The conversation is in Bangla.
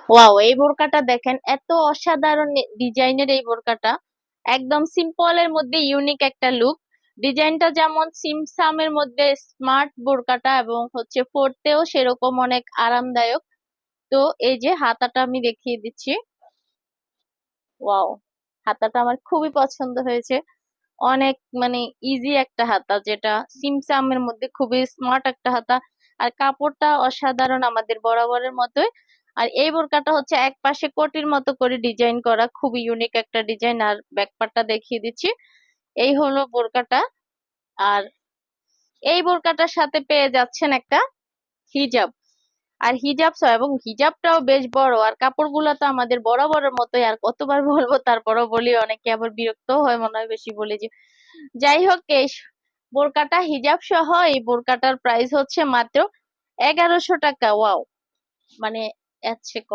ওয়াও, এই বোরকাটা দেখেন, এত অসাধারণ ডিজাইনের এই বোরকাটা। একদম সিম্পল এর মধ্যে ইউনিক একটা লুক। ডিজাইনটা যেমন সিমসামের মধ্যে স্মার্ট বোরকাটা, এবং হচ্ছে পরতেও সেরকম অনেক আরামদায়ক। তো এই যে হাতাটা আমি দেখিয়ে দিচ্ছি। ওয়াও, হাতাটা আমার খুবই পছন্দ হয়েছে। অনেক মানে ইজি একটা হাতা, যেটা সিমসামের মধ্যে খুবই স্মার্ট একটা হাতা। আর কাপড়টা অসাধারণ, আমাদের বরাবরের মতোই। আর এই বোরকাটা হচ্ছে এক পাশে কোটির মতো করে ডিজাইন করা, খুবই ইউনিক একটা ডিজাইন। আর ব্যাকপার্টটা দেখিয়ে দিচ্ছি। এই হলো বোরকাটা। আর এই বোরকাটার সাথে পেয়ে যাচ্ছেন একটা হিজাব। আর হিজাব সহ, এবং হিজাবটাও বেশ বড়। আর কাপড়গুলো তো আমাদের বরাবরের মতোই, আর কতবার বলবো, তারপরও বলি, অনেকে আবার বিরক্ত হয় মনে হয় বেশি বলি যে। যাই হোক, এই বোরকাটা হিজাব সহ এই বোরকাটার প্রাইস হচ্ছে মাত্র 1100 টাকা। ওয়াও, মানে এর চেয়ে কম